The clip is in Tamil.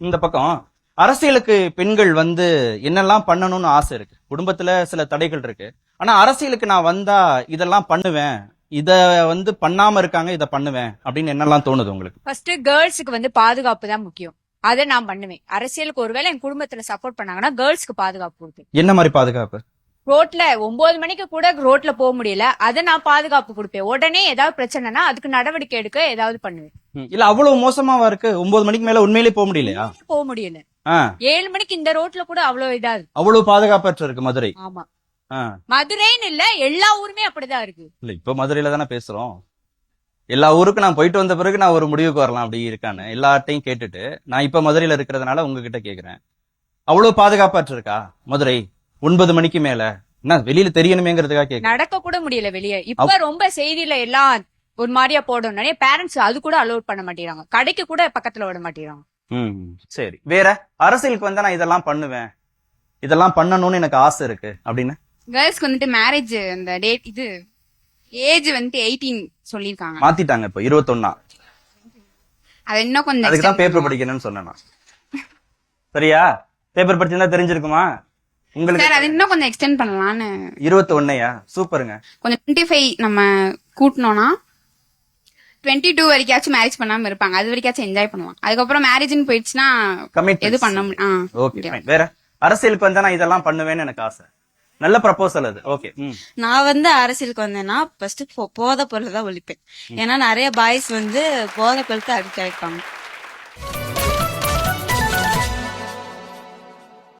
இந்த பக்கம் அரசியலுக்கு பெண்கள் வந்து என்னெல்லாம் பண்ணணும்னு ஆசை இருக்கு. குடும்பத்துல சில தடைகள் இருக்கு. ஆனா அரசியலுக்கு நான் வந்தா இதெல்லாம் பண்ணுவேன், இத வந்து பண்ணாம இருக்காங்க, இத பண்ணுவேன் அப்படின்னு என்னெல்லாம் தோணுது உங்களுக்கு? ஃபர்ஸ்ட் கேர்ள்ஸுக்கு வந்து பாதுகாப்பு தான் முக்கியம். அதை நான் பண்ணுவேன். அரசியலுக்கு ஒருவேளை என் குடும்பத்துல சப்போர்ட் பண்ணாங்கன்னா கேர்ள்ஸ்க்கு பாதுகாப்பு கொடுப்பேன். என்ன மாதிரி பாதுகாப்பு? ரோட்ல 9 மணிக்கு கூட ரோட்ல போக முடியல, அதை நான் பாதுகாப்பு கொடுப்பேன். உடனே ஏதாவது பிரச்சனைனா அதுக்கு நடவடிக்கை எடுக்க ஏதாவது பண்ணுவேன். இல்ல அவ்வளவு மோசமாவா இருக்கு? 9 மணிக்கு மேல உண்மையிலேயே போக முடியலையா? போக முடியல. ஆ, 7 மணிக்கு இந்த ரோட்ல கூட அவ்வளவு இதா இருக்கு. அவ்வளவு பாதுகாப்பற்ற இருக்கு மதுரை. ஆமா, ஆ, மதுரைன்னு இல்ல, எல்லா ஊருமே அப்படிதான் இருக்கு. இல்ல இப்ப மதுரையில தானே பேசுறோம். எல்லா ஊருக்கும் நான் போயிட்டு வந்த பிறகு நான் ஒரு முடிவுக்கு வரலாம் அப்படி இருக்கான்னு எல்லார்ட்டையும் கேட்டுட்டு நான் இப்ப மதுரையில இருக்கிறதுனால உங்ககிட்ட கேக்குறேன். அவ்வளவு பாதுகாப்பற்ற இருக்கா மதுரை 9 மணிக்கு மேல? என்ன வெளியில தெரியணுமேங்கிறதுக்காக கேக்குறேன். நடக்க கூட முடியல வெளியே. இப்ப ரொம்ப செய்தியில எல்லாம் ஒரு மாதிரியா போடும். நிறைய பேரண்ட்ஸ் அது கூட அலோட் பண்ண மாட்டேங்கிறாங்க. கடைக்கு கூட பக்கத்துல விட மாட்டேங்கிறாங்க. சரி, வேற அரசியலுக்கு வந்தா நான் இதெல்லாம் பண்ணுவேன், இதெல்லாம் பண்ணணும்னு எனக்கு ஆசை இருக்கு அப்படின்னு? கேர்ள்ஸ்க்கு வந்துட்டு மேரேஜ் அந்த டேட் இது ஏஜ் வந்துட்டு 18 சொல்லிருக்காங்க. மாத்திட்டாங்க இப்ப 21. அது இன்னும் கொஞ்சம் அதுக்கு தான் பேப்பர் படிக்கணும்னு சொன்னேன் நான். சரியா? பேப்பர் படிச்சிருந்தா தெரிஞ்சிருக்குமா உங்களுக்கு? சார் அது இன்னும் கொஞ்சம் எக்ஸ்டெண்ட் பண்ணலாம்னு. 21யா? சூப்பருங்க. கொஞ்சம் 25 நம்ம கூட்டணும்னா 22 வரைக்காச்சும் மேரேஜ் பண்ணாம இருப்பாங்க. அது வரைக்காச்சும் என்ஜாய் பண்ணுவாங்க. அதுக்கப்புறம் மேரேஜ்னு போயிடுச்சுன்னா எது பண்ண முடியும். ஓகே, வேற அரசியலுக்கு வந்தா நான் இதெல்லாம் பண்ணுவேன்னு எனக்கு ஆசை. நல்ல ப்ரப்போசல் அது. ஓகே. நான் வந்து அரசியலுக்கு வந்தேன்னா ஃபர்ஸ்ட் போதை பொருள் தான் ஒழிப்பேன். ஏன்னா நிறைய பாய்ஸ் வந்து போதை பொருளுக்கு அடிக்ட் ஆயிருப்பாங்க.